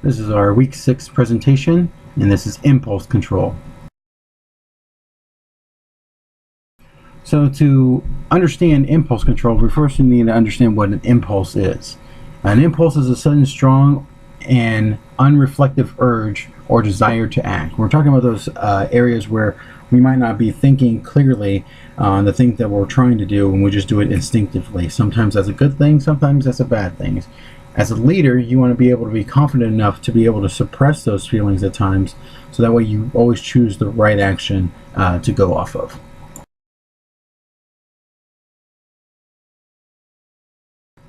This is our week 6 presentation, and this is impulse control. So to understand impulse control, we first need to understand what an impulse is. An impulse is a sudden, strong, and unreflective urge or desire to act. We're talking about those areas where we might not be thinking clearly on the things that we're trying to do, and we just do it instinctively. Sometimes that's a good thing, sometimes that's a bad thing. As a leader, you want to be able to be confident enough to be able to suppress those feelings at times, so that way you always choose the right action to go off of.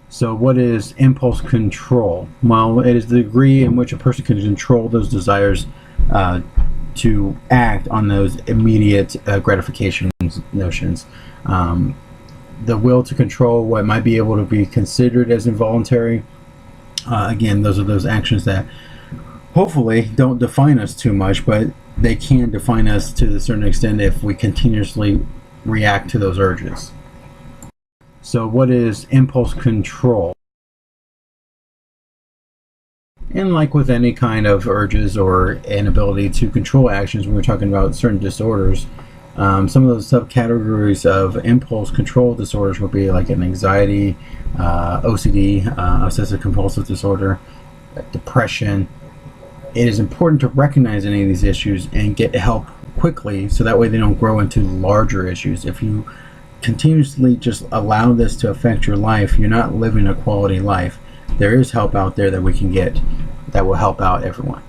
So what is impulse control? Well, it is the degree in which a person can control those desires to act on those immediate gratification notions. The will to control what might be able to be considered as involuntary. Again, those are those actions that hopefully don't define us too much, but they can define us to a certain extent if we continuously react to those urges. So what is impulse control? And like with any kind of urges or inability to control actions, when we're talking about certain disorders, some of those subcategories of impulse control disorders would be like an anxiety, OCD, obsessive compulsive disorder, depression. It is important to recognize any of these issues and get help quickly, so that way they don't grow into larger issues. If you continuously just allow this to affect your life, you're not living a quality life. There is help out there that we can get that will help out everyone.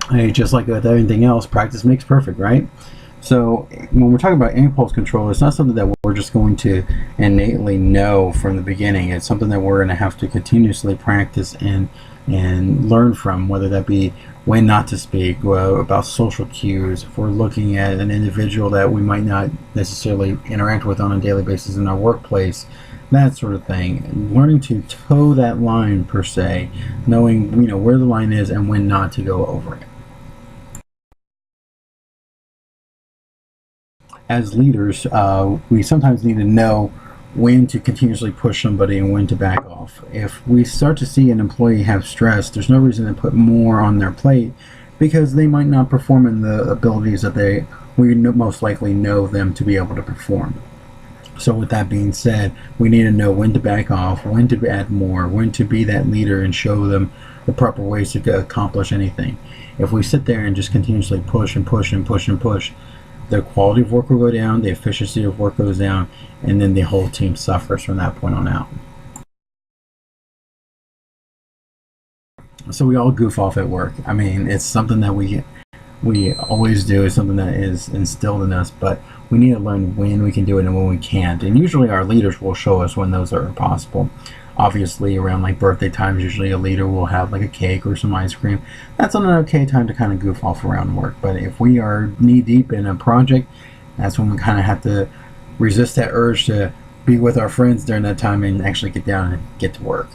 Hey, just like with everything else, practice makes perfect, right? So when we're talking about impulse control, it's not something that we're just going to innately know from the beginning. It's something that we're going to have to continuously practice and learn from, whether that be when not to speak, about social cues, if we're looking at an individual that we might not necessarily interact with on a daily basis in our workplace, that sort of thing. Learning to toe that line, per se, knowing where the line is and when not to go over it. As leaders, we sometimes need to know when to continuously push somebody and when to back off. If we start to see an employee have stress, there's no reason to put more on their plate, because they might not perform in the abilities that we most likely know them to be able to perform. So with that being said, we need to know when to back off, when to add more, when to be that leader and show them the proper ways to accomplish anything. If we sit there and just continuously push and push and push and push, the quality of work will go down, the efficiency of work goes down, and then the whole team suffers from that point on out. So we all goof off at work. I mean, it's something that we always do. It's something that is instilled in us, but we need to learn when we can do it and when we can't. And usually our leaders will show us when those are possible. Obviously, around like birthday times, usually a leader will have like a cake or some ice cream. That's an okay time to kind of goof off around work. But if we are knee deep in a project, that's when we kind of have to resist that urge to be with our friends during that time and actually get down and get to work.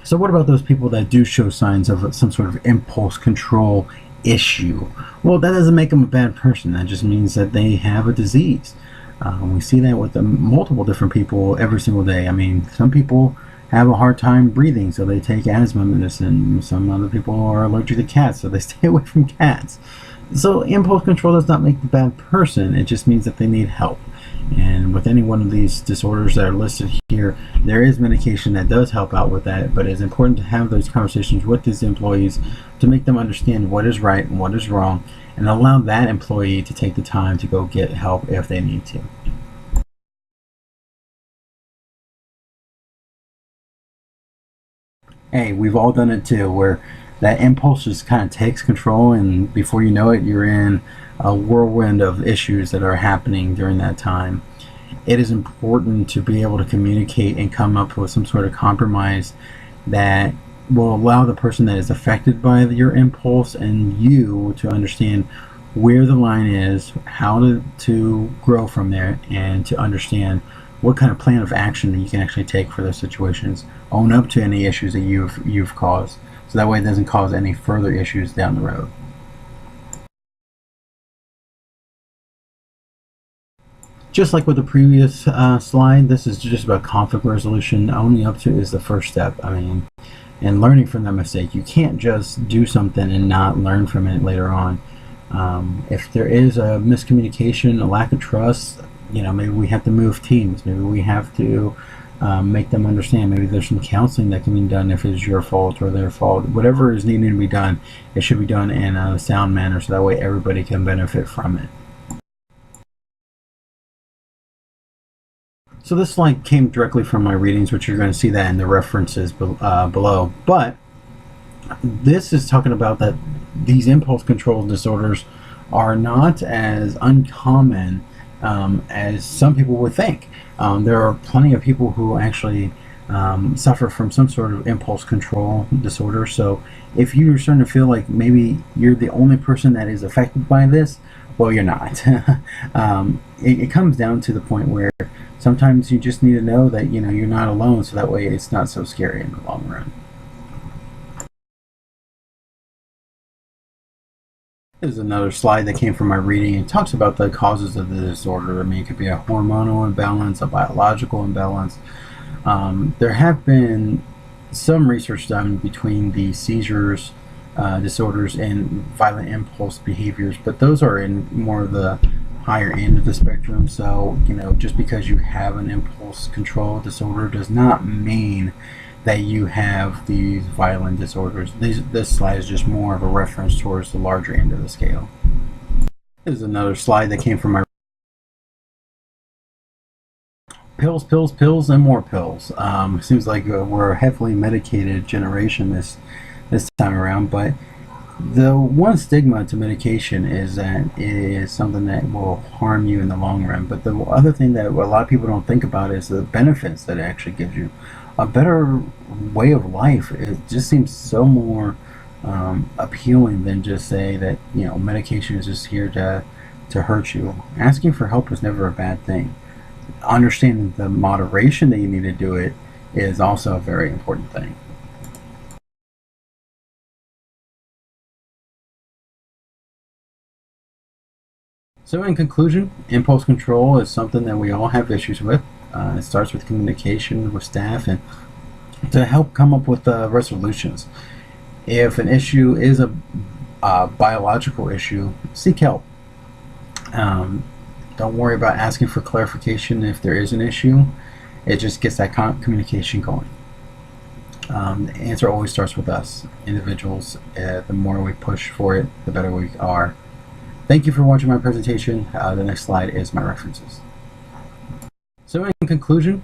So what about those people that do show signs of some sort of impulse control issue? Well, that doesn't make them a bad person. That just means that they have a disease. We see that with multiple different people every single day. I mean, some people have a hard time breathing, so they take asthma medicine. Some other people are allergic to cats, so they stay away from cats. So impulse control does not make the bad person. It just means that they need help. And with any one of these disorders that are listed here, there is medication that does help out with that, but it's important to have those conversations with these employees to make them understand what is right and what is wrong, and allow that employee to take the time to go get help if they need to. Hey, we've all done it too, where that impulse just kind of takes control, and before you know it, you're in a whirlwind of issues that are happening during that time. It is important to be able to communicate and come up with some sort of compromise that will allow the person that is affected by your impulse and you to understand where the line is, how to grow from there, and to understand what kind of plan of action that you can actually take for those situations. Own up to any issues that you've caused, so that way it doesn't cause any further issues down the road. Just like with the previous slide, this is just about conflict resolution. Owning up to is the first step. I mean, and learning from that mistake. You can't just do something and not learn from it later on. If there is a miscommunication, a lack of trust, maybe we have to move teams. Maybe we have to make them understand. Maybe there's some counseling that can be done if it's your fault or their fault. Whatever is needing to be done, it should be done in a sound manner so that way everybody can benefit from it. So this slide came directly from my readings, which you're going to see that in the references below. But this is talking about that these impulse control disorders are not as uncommon as some people would think. There are plenty of people who actually suffer from some sort of impulse control disorder. So if you're starting to feel like maybe you're the only person that is affected by this, well, you're not. It comes down to the point where sometimes you just need to know that you're not alone, so that way it's not so scary in the long run. This is another slide that came from my reading. It talks about the causes of the disorder. I mean, it could be a hormonal imbalance, a biological imbalance. There have been some research done between the seizures, disorders, and violent impulse behaviors, but those are in more of the higher end of the spectrum. So just because you have an impulse control disorder does not mean that you have these violent disorders. This slide is just more of a reference towards the larger end of the scale. This is another slide that came from my pills, pills, pills, and more pills. Seems like we're a heavily medicated generation this time around, but the one stigma to medication is that it is something that will harm you in the long run. But the other thing that a lot of people don't think about is the benefits that it actually gives you. A better way of life. It just seems so more appealing than just say that medication is just here to hurt you. Asking for help is never a bad thing. Understanding the moderation that you need to do it is also a very important thing. So in conclusion, impulse control is something that we all have issues with. It starts with communication with staff and to help come up with resolutions. If an issue is a biological issue, seek help. Don't worry about asking for clarification if there is an issue. It just gets that communication going. The answer always starts with us, individuals. The more we push for it, the better we are. Thank you for watching my presentation. The next slide is my references. So in conclusion,